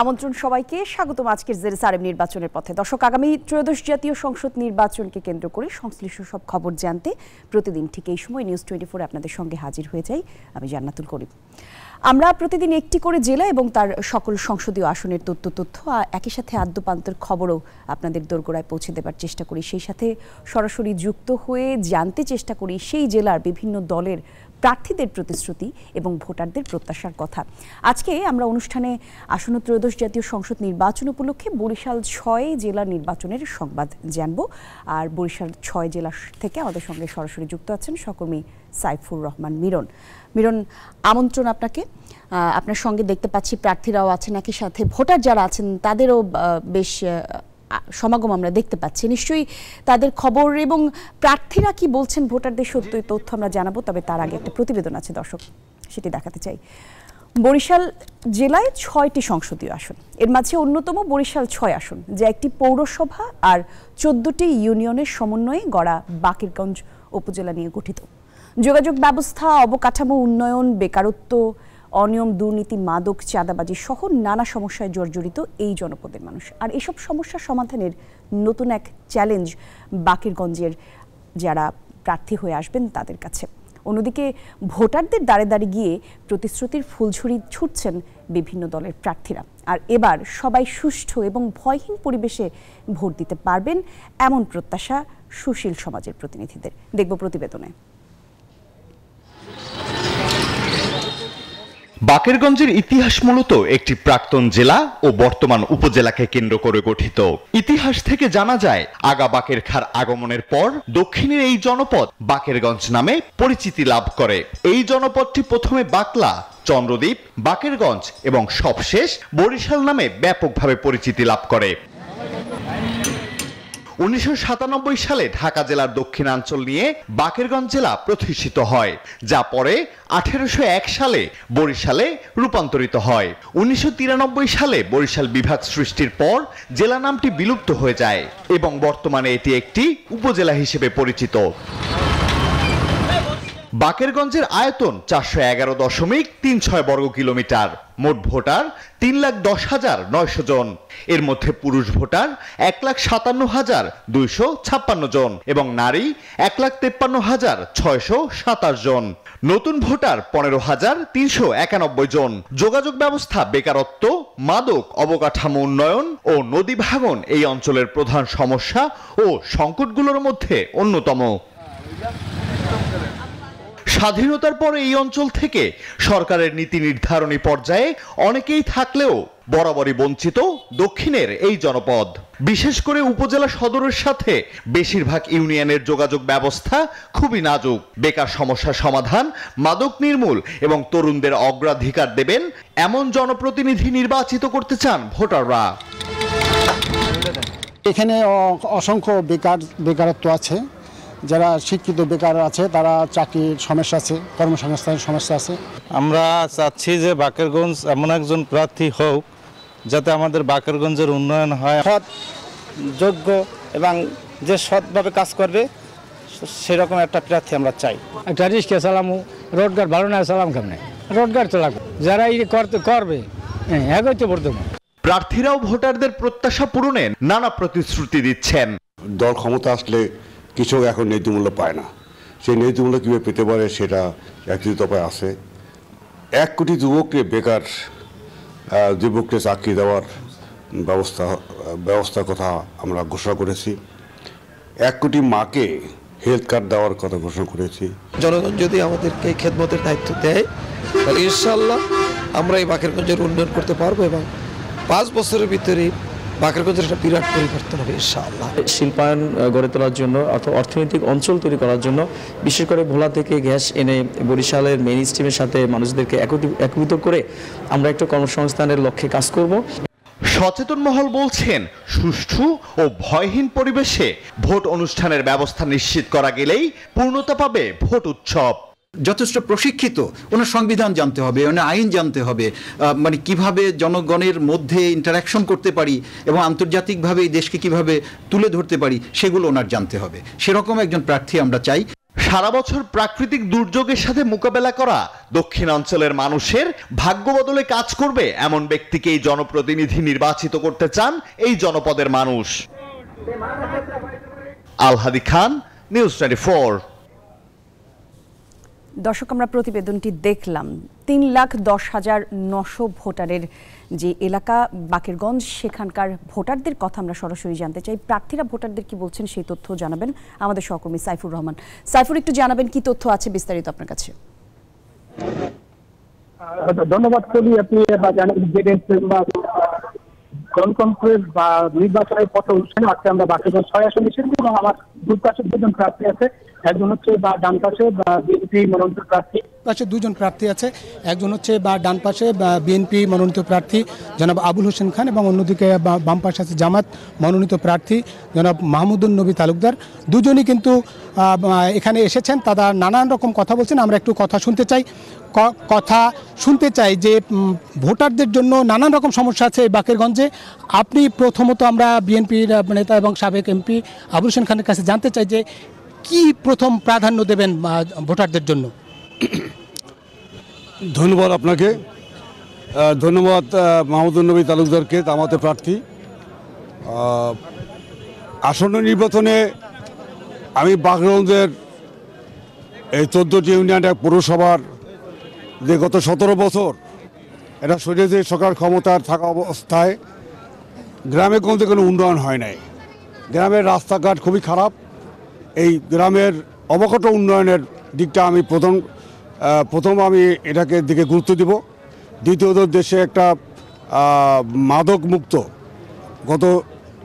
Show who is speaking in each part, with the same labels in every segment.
Speaker 1: আমন্ত্রণ সবাইকে স্বাগতম আজকের জেরুসালেম নির্বাচনের পথে। দর্শক, আগামী ত্রয়োদশ জাতীয় সংসদ নির্বাচনকে কেন্দ্র করে সংশ্লিষ্ট সব খবর জানতে প্রতিদিন ঠিক এই সময় নিউজ 24 আপনাদের সঙ্গে হাজির হয়ে যাই আমি জান্নাতুল করিম। আমরা প্রতিদিন একটি করে জেলা এবং তার সকল সংসদীয় আসনের তথ্য একই সাথে আদ্যপান্তের খবরও আপনাদের দোরগোড়ায় পৌঁছে দেবার চেষ্টা করি। সেই সাথে সরাসরি যুক্ত হয়ে জানতে চেষ্টা করি সেই জেলার বিভিন্ন দলের প্রার্থীদের প্রতিশ্রুতি এবং ভোটারদের প্রত্যাশার কথা। আজকে আমরা অনুষ্ঠানে আসন্ন ত্রয়োদশ জাতীয় সংসদ নির্বাচন উপলক্ষে বরিশাল 6 জেলা নির্বাচনের সংবাদ জানব। আর বরিশাল 6 জেলা থেকে আমাদের সঙ্গে সরাসরি যুক্ত আছেন সহকর্মী সাইফুর রহমান মিরন। আমন্ত্রণ আপনাকে। আপনার সঙ্গে দেখতে পাচ্ছি প্রার্থীরাও আছেন, একই সাথে ভোটার যারা আছেন তাদেরও বেশ সমাগম আমরা দেখতে পাচ্ছি। নিশ্চয়ই তাদের খবর এবং প্রার্থীরা কি বলছেন ভোটারদের সত্যই তথ্য আমরা জানাবো। তবে তার আগে একটা প্রতিবেদন আছে দর্শক, সেটি দেখাতে চাই। বরিশাল জেলায় 6টি সংসদীয় আসন, এর মাঝে অন্যতম বরিশাল 6 আসন, যা একটি পৌরসভা আর 14টি ইউনিয়নের সমন্বয়ে গড়া বাকেরগঞ্জ উপজেলা নিয়ে গঠিত। যোগাযোগ ব্যবস্থা, অবকাঠামো উন্নয়ন, বেকারত্ব, অনিয়ম, দুর্নীতি, মাদক, চাঁদাবাজি সহ নানা সমস্যায় জর্জরিত এই জনপদের মানুষ। আর এসব সমস্যা সমাধানের নতুন এক চ্যালেঞ্জ বাকেরগঞ্জের যারা প্রার্থী হয়ে আসবেন তাদের কাছে। অন্যদিকে ভোটারদের দ্বারে দ্বারে গিয়ে প্রতিশ্রুতির ফুলঝুরি ছুটছেন বিভিন্ন দলের প্রার্থীরা। আর এবার সবাই সুষ্ঠু এবং ভয়হীন পরিবেশে ভোট দিতে পারবেন এমন প্রত্যাশা সুশীল সমাজের প্রতিনিধিদের। দেখব প্রতিবেদনে।
Speaker 2: বাকেরগঞ্জের ইতিহাস মূলত একটি প্রাক্তন জেলা ও বর্তমান উপজেলাকে কেন্দ্র করে গঠিত। ইতিহাস থেকে জানা যায়, আগা বাকের খাঁর আগমনের পর দক্ষিণের এই জনপদ বাকেরগঞ্জ নামে পরিচিতি লাভ করে। এই জনপদটি প্রথমে বাকলা, চন্দ্রদ্বীপ, বাকেরগঞ্জ এবং সবশেষ বরিশাল নামে ব্যাপকভাবে পরিচিতি লাভ করে। 1997 সালে ঢাকা জেলার দক্ষিণাঞ্চল নিয়ে বাকেরগঞ্জ জেলা প্রতিষ্ঠিত হয়, যা পরে 1801 সালে বরিশালে রূপান্তরিত হয়। 1993 সালে বরিশাল বিভাগ সৃষ্টির পর জেলা নামটি বিলুপ্ত হয়ে যায় এবং বর্তমানে এটি একটি উপজেলা হিসেবে পরিচিত। বাকেরগঞ্জের আয়তন 411.36 বর্গ কিলোমিটার। মোট ভোটার 3,10,900 জন। এর মধ্যে পুরুষ ভোটার 1,57,256 জন এবং নারী 1,53,627 জন। নতুন ভোটার 15,391 জন। যোগাযোগ ব্যবস্থা, বেকারত্ব, মাদক, অবকাঠামো উন্নয়ন ও নদী ভাঙন এই অঞ্চলের প্রধান সমস্যা ও সংকটগুলোর মধ্যে অন্যতম। স্বাধীনতার পরে এই অঞ্চল থেকে সরকারের নীতি নির্ধারণী পর্যায়ে অনেকেই থাকলেও বরাবরই বঞ্চিত দক্ষিণের এই জনপদ। বিশেষ করে উপজেলা সদরের সাথে বেশিরভাগ ইউনিয়নের যোগাযোগ ব্যবস্থা খুবই নাজুক। বেকার সমস্যা সমাধান, মাদক নির্মূল এবং তরুণদের অগ্রাধিকার দেবেন এমন জনপ্রতিনিধি নির্বাচিত করতে চান ভোটাররা।
Speaker 3: এখানে অসংখ্য বেকারত্ব আছে। যারা শিক্ষিত বেকার আছে তারা চাকরির সমস্যা আছে, কর্মসংস্থানের সমস্যা আছে।
Speaker 4: আমরা চাচ্ছি যে বাকেরগঞ্জ এমন একজন প্রার্থী হোক যাতে আমাদের বাকেরগঞ্জের উন্নয়ন হয়।
Speaker 5: সৎ, যোগ্য এবং যে সৎভাবে কাজ করবে সেরকম একটা প্রার্থী আমরা চাই।
Speaker 6: একটা রিক্সা চালামু, রোডগার ভালো না চালাম কেমনে, রোডগার তো লাগবে। যারা এই করবে এগোতে পড়তে।
Speaker 2: প্রার্থীরাও ভোটারদের প্রত্যাশা পূরণে নানা প্রতিশ্রুতি দিচ্ছেন।
Speaker 7: দল ক্ষমতা আসলে কৃষক এখন ন্যায্যমূল্য পায় না, সেই ন্যায্যমূল্য কীভাবে পেতে পারে সেটা একটি উপায় আছে। 1 কোটি যুবককে বেকার যুবককে চাকরি দেওয়ার ব্যবস্থার কথা আমরা ঘোষণা করেছি। 1 কোটি মাকে হেলথ কার্ড দেওয়ার কথা ঘোষণা করেছি।
Speaker 8: জনগণ যদি আমাদেরকে খেদমতের দায়িত্ব দেয় তাহলে ইনশাআল্লাহ আমরা এই বাকেরগঞ্জের উন্নয়ন করতে পারবো এবং 5 বছরের ভিতরে বাকেরগঞ্জের একটা বিরাট পরিবর্তন হবে ইনশাআল্লাহ।
Speaker 9: শিল্পায়ন গড়ে তোলার জন্য অথবা অর্থনৈতিক অঞ্চল তৈরি করার জন্য বিশেষ করে ভোলা থেকে গ্যাস এনে বরিশালের মেইন স্ট্রিমের সাথে মানুষদেরকে একত্রিত করে আমরা একটা কর্মসংস্থানের লক্ষ্যে কাজ করব।
Speaker 2: সচেতন মহল বলছেন, সুষ্ঠু ও ভয়হীন পরিবেশে ভোট অনুষ্ঠানের ব্যবস্থা নিশ্চিত করা গেলেই পূর্ণতা পাবে ভোট উৎসব।
Speaker 10: যথেষ্ট প্রশিক্ষিত, ওনার সংবিধান জানতে হবে, ওনার আইন জানতে হবে, মানে কিভাবে জনগণের মধ্যে ইন্টারাকশন করতে পারি এবং আন্তর্জাতিকভাবে এই দেশকে কিভাবে তুলে ধরতে পারি সেগুলো ওনার জানতে হবে। সেরকম একজন প্রার্থী আমরা চাই।
Speaker 2: সারা বছর প্রাকৃতিক দুর্যোগের সাথে মোকাবেলা করা দক্ষিণাঞ্চলের মানুষের ভাগ্য বদলে কাজ করবে এমন ব্যক্তিকেই জনপ্রতিনিধি নির্বাচিত করতে চান এই জনপদের মানুষ। আলহাদি খান, নিউজ 24।
Speaker 1: দর্শক, আমরা প্রতিবেদনটি দেখলাম। 3,10,900 ভোটারের যে এলাকা বাকেরগঞ্জ, সেখানকার ভোটারদের কথা আমরা সরাসরি জানতে চাই। প্রার্থীরা ভোটারদের কি বলছেন সেই তথ্য জানাবেন আমাদের সহকর্মী সাইফুর রহমান। সাইফুর, একটু জানাবেন কি তথ্য আছে বিস্তারিত আপনার কাছে?
Speaker 11: ধন্যবাদ কলি। আপনি গণতন্ত্রের বা নির্বাচনের পথ অনুষ্ঠানে আজকে আমরা বাকেরগঞ্জ 6 আসনে এসেছি এবং আমার দুই পাশে দুজন প্রার্থী আছে। একজন হচ্ছে বা ডান পাশে বা বিএনপি মনোনীত প্রার্থী,
Speaker 3: পাশে দুজন প্রার্থী আছে। একজন হচ্ছে বা ডান পাশে বা বিএনপি মনোনীত প্রার্থী জনাব আবুল হোসেন খান এবং অন্যদিকে বাম পাশে আছে জামাত মনোনীত প্রার্থী জনাব মাহমুদুন নবী তালুকদার। দুজনই কিন্তু এখানে এসেছেন, তারা নানান রকম কথা বলছেন। আমরা একটু কথা শুনতে চাই যে ভোটারদের জন্য নানান রকম সমস্যা আছে বাকেরগঞ্জে। আপনি প্রথমত আমরা বিএনপির নেতা এবং সাবেক এমপি আবুল হোসেন খানের কাছে জানতে চাই যে কি প্রথম প্রাধান্য দেবেন ভোটারদের জন্য?
Speaker 7: ধন্যবাদ আপনাকে, ধন্যবাদ মাহমুদুন নবী তালুকদারকে, আমাদের প্রার্থী। আসন্ন নির্বাচনে আমি বাকেরগঞ্জের এই 14টি ইউনিয়ন পৌরসভার যে গত 17 বছর এটা স্বৈরাচারী সরকার ক্ষমতার থাকা অবস্থায় গ্রামে গঞ্জে কোনো উন্নয়ন হয় নাই। গ্রামের রাস্তাঘাট খুবই খারাপ। এই গ্রামের অবকাঠামো উন্নয়নের দিকটা আমি প্রথম আমি এটাকে দিকে গুরুত্ব দিব। দ্বিতীয়ত, দেশে একটা মাদক মুক্ত, গত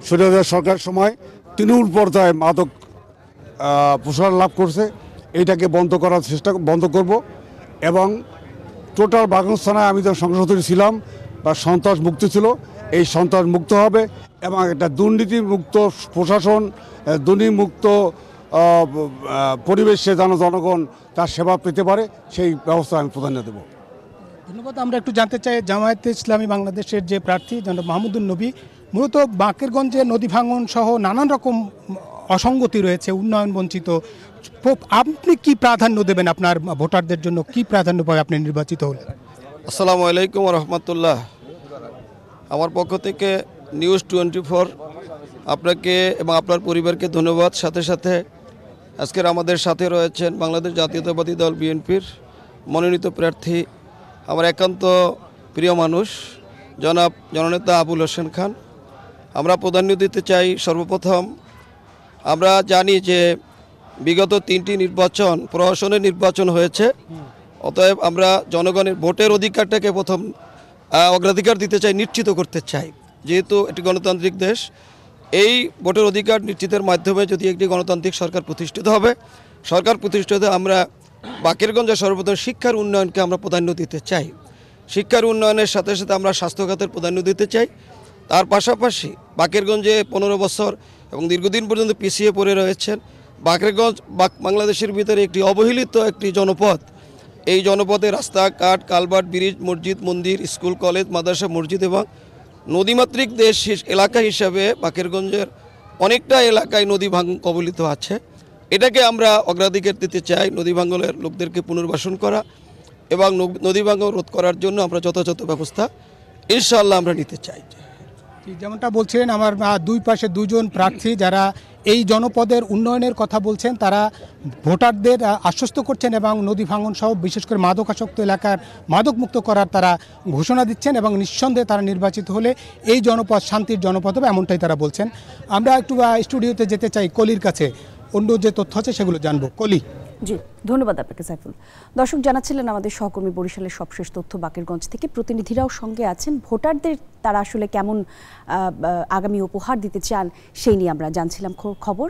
Speaker 7: স্বৈরাচারী সরকারের সময় তৃণমূল পর্যায়ে মাদক প্রসার লাভ করছে, এইটাকে বন্ধ করব এবং টোটাল বাকেরগঞ্জ থানায় আমি যখন সংসদে ছিলাম বা সন্ত্রাস মুক্ত ছিল, এই সন্ত্রাস মুক্ত হবে এবং একটা দুর্নীতিমুক্ত প্রশাসন, দুর্নীতিমুক্ত পরিবেশে যেন জনগণ তার সেবা পেতে পারে, সেই ব্যবস্থা আমি প্রাধান্য দেব।
Speaker 3: ধন্যবাদ। আমরা একটু জানতে চাই জামায়াতে ইসলামী বাংলাদেশের যে প্রার্থী জনাব মাহমুদুন নবী, মূলত বাকেরগঞ্জে নদী ভাঙন সহ নানান রকম অসঙ্গতি রয়েছে, উন্নয়ন বঞ্চিত। আপনি কি প্রাধান্য দেবেন আপনার ভোটারদের জন্য? কি প্রাধান্য পাবে আপনি নির্বাচিত হলে?
Speaker 8: আসসালামু আলাইকুম রহমতুল্লাহ। আমার পক্ষ থেকে নিউজ 24 আপনাকে এবং আপনার পরিবারকে ধন্যবাদ। সাথে সাথে আজকের আমাদের সাথে রয়েছেন বাংলাদেশ জাতীয়তাবাদী দল বিএনপির মনোনীত প্রার্থী, আমার একান্ত প্রিয় মানুষ জনাব জননেতা আবুল হোসেন খান। আমরা প্রাধান্য দিতে চাই, সর্বপ্রথম আমরা জানি যে বিগত 3টি নির্বাচন প্রশাসনের নির্বাচন হয়েছে, অতএব আমরা জনগণের ভোটের অধিকারটাকে প্রথম অগ্রাধিকার দিতে চাই, নিশ্চিত করতে চাই। যেহেতু একটি গণতান্ত্রিক দেশ, এই ভোটের অধিকার নিশ্চিতের মাধ্যমে যদি একটি গণতান্ত্রিক সরকার প্রতিষ্ঠিত হবে, সরকার প্রতিষ্ঠিত আমরা বাকেরগঞ্জে সর্বপ্রথম শিক্ষার উন্নয়নকে আমরা প্রাধান্য দিতে চাই। শিক্ষার উন্নয়নের সাথে সাথে আমরা স্বাস্থ্যখাতের প্রাধান্য দিতে চাই। তার পাশাপাশি বাকেরগঞ্জে 15 বছর এবং দীর্ঘদিন পর্যন্ত পিছিয়ে পড়ে রয়েছেন। বাকেরগঞ্জ বাংলাদেশের ভিতরে একটি অবহেলিত একটি জনপদ। এই জনপদে রাস্তাঘাট, কালভার্ট, ব্রিজ, মসজিদ, মন্দির, স্কুল, কলেজ, মাদ্রাসা, মসজিদ এবং নদীমাতৃক দেশ এলাকা হিসাবে বাকেরগঞ্জের অনেকটা এলাকায় নদী ভাঙন কবলিত আছে। এটাকে আমরা অগ্রাধিকার দিতে চাই। নদী ভাঙনের লোকদেরকে পুনর্বাসন করা এবং নদী ভাঙন রোধ করার জন্য আমরা যথাযথ ব্যবস্থা ইনশাআল্লাহ আমরা নিতে চাই।
Speaker 3: যেমনটা বলছিলেন আমার দুই পাশে দুজন প্রার্থী যারা এই জনপদের উন্নয়নের কথা বলছেন, তারা ভোটারদের আশ্বস্ত করছেন এবং নদী ভাঙন সহ বিশেষ করে মাদকাসক্ত এলাকার মাদক মুক্ত করার তারা ঘোষণা দিচ্ছেন এবং নিঃসন্দেহে তারা নির্বাচিত হলে এই জনপদ শান্তির জনপদ হবে, এমনটাই তারা বলছেন। আমরা একটু স্টুডিওতে যেতে চাই, কলির কাছে অন্য যে তথ্য আছে সেগুলো জানবো। কলি।
Speaker 1: জি, ধন্যবাদ আপনাকে সাইফুল। দর্শক, জানাচ্ছিলেন আমাদের সহকর্মী বরিশালের সবশেষ তথ্য বাকেরগঞ্জ থেকে। প্রতিনিধিরাও সঙ্গে আছেন। ভোটারদের তারা আসলে কেমন আগামী উপহার দিতে চান সেই নিয়ে আমরা জানছিলাম খবর।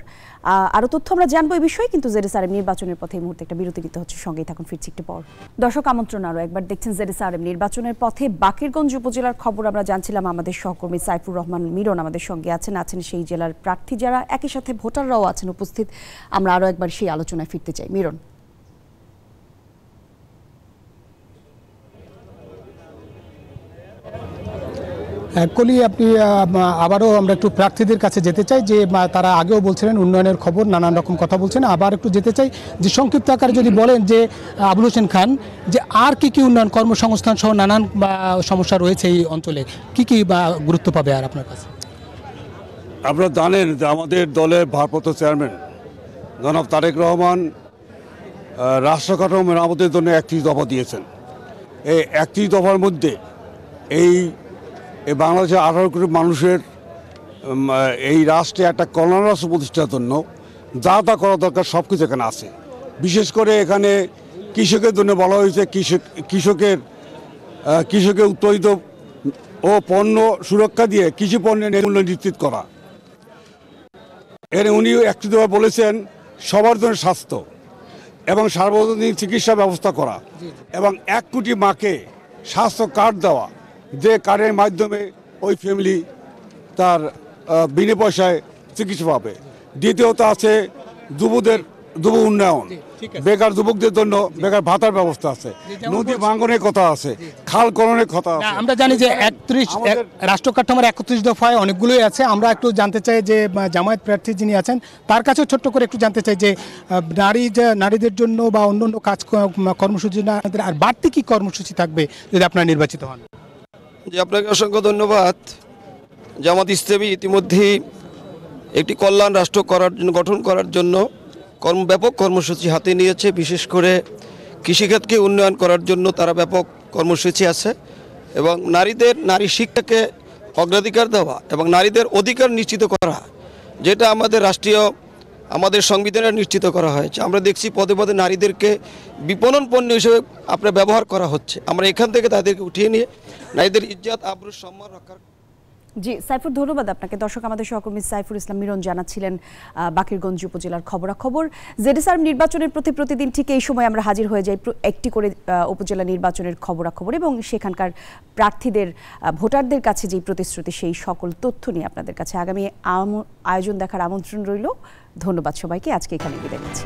Speaker 1: আরও তথ্য আমরা জানবো এই বিষয়ে, কিন্তু জেরেসারেম নির্বাচনের পথে এই মুহূর্তে একটা বিরতি নিতে হচ্ছে। সঙ্গেই থাকুন, ফিরছি একটু পর। দর্শক, আমন্ত্রণ আরও একবার দেখছেন জেরেসারেম নির্বাচনের পথে। বাকেরগঞ্জ উপজেলার খবর আমরা জানছিলাম। আমাদের সহকর্মী সাইফুর রহমান মিরন আমাদের সঙ্গে আছেন সেই জেলার প্রার্থী যারা, একই সাথে ভোটাররাও আছেন উপস্থিত। আমরা আরও একবার সেই আলোচনায় ফিরতে চাই। মিরন।
Speaker 3: কলি আপনি আবারও আমরা একটু প্রার্থীদের কাছে যেতে চাই যে তারা আগেও বলছিলেন উন্নয়নের খবর নানান রকম কথা বলছেন, আবার একটু যেতে চাই যে সংক্ষিপ্ত আকারে যদি বলেন যে আবুল হোসেন খান যে আর কি উন্নয়ন কর্মসংস্থান সহ নানান সমস্যা রয়েছে এই অঞ্চলে কি গুরুত্ব পাবে আর আপনার কাছে?
Speaker 12: আপনারা জানেন যে আমাদের দলের ভারপ্রাপ্ত চেয়ারম্যান জনাব তারেক রহমান রাষ্ট্র কাঠামো মেরামতের জন্য 31 দফা দিয়েছেন। এই 31 দফার মধ্যে এই বাংলাদেশের 18 কোটি মানুষের এই রাষ্ট্রে একটা কল্যাণ রাষ্ট্র প্রতিষ্ঠার জন্য যা করা দরকার সব কিছু এখানে আছে। বিশেষ করে এখানে কৃষকের জন্য বলা হয়েছে কৃষকের উৎপাদিত ও পণ্য সুরক্ষা দিয়ে কৃষি পণ্যের মূল্য নিশ্চিত করা। এর উনি একটি দফা বলেছেন সবার জন্য স্বাস্থ্য এবং সার্বজনীন চিকিৎসা ব্যবস্থা করা এবং 1 কোটি মাকে স্বাস্থ্য কার্ড দেওয়া, যে কার্ডের মাধ্যমে ওই ফ্যামিলি তার বিনা পয়সায় চিকিৎসা পাবে। দ্বিতীয়ত আছে যুব উন্নয়ন, বেকার যুবকদের জন্য বেকার ভাতার ব্যবস্থা আছে, নদী ভাঙনের কথা আছে, খাল খননের কথা আছে।
Speaker 3: আমরা জানি যে 31 রাষ্ট্র কাঠামোর 31 দফায় অনেকগুলোই আছে। আমরা একটু জানতে চাই যে জামায়াত প্রার্থী যিনি আছেন তার কাছেও ছোট্ট করে একটু জানতে চাই যে নারীদের জন্য বা অন্যান্য কাজ কর্মসূচি আর বাড়তি কি কর্মসূচি থাকবে যদি আপনারা নির্বাচিত হন?
Speaker 8: জি, আপনাকে অসংখ্য ধন্যবাদ। জামাত ইসলামী ইতিমধ্যেই একটি কল্যাণ রাষ্ট্র গঠন করার জন্য ব্যাপক কর্মসূচি হাতে নিয়েছে। বিশেষ করে কৃষিখাতকে উন্নয়ন করার জন্য তারা ব্যাপক কর্মসূচি আছে এবং নারী শিক্ষাকে অগ্রাধিকার দেওয়া এবং নারীদের অধিকার নিশ্চিত করা, যেটা আমাদের সংবিধানে নিশ্চিত করা হয়েছে। আমরা দেখছি পদে পদে নারীদেরকে বিপণন পণ্য হিসেবে আপনার ব্যবহার করা হচ্ছে। আমরা এখান থেকে তাদেরকে উঠিয়ে নিয়ে নারীদের ইজ্জত আবরুর সম্মান রক্ষার।
Speaker 1: জি সাইফুর, ধন্যবাদ আপনাকে। দর্শক, আমাদের সহকর্মী সাইফুর ইসলাম মিরন জানাচ্ছিলেন বাকেরগঞ্জ উপজেলার খবরাখবর। জেডিএসআর নির্বাচনের প্রতিদিন ঠিক এই সময় আমরা হাজির হয়ে যাই একটি করে উপজেলা নির্বাচনের খবরাখবর এবং সেখানকার প্রার্থীদের ভোটারদের কাছে যেই প্রতিশ্রুতি সেই সকল তথ্য নিয়ে আপনাদের কাছে আগামী আয়োজন দেখার আমন্ত্রণ রইল। ধন্যবাদ সবাইকে, আজকে এখানে বিদায় নিচ্ছি।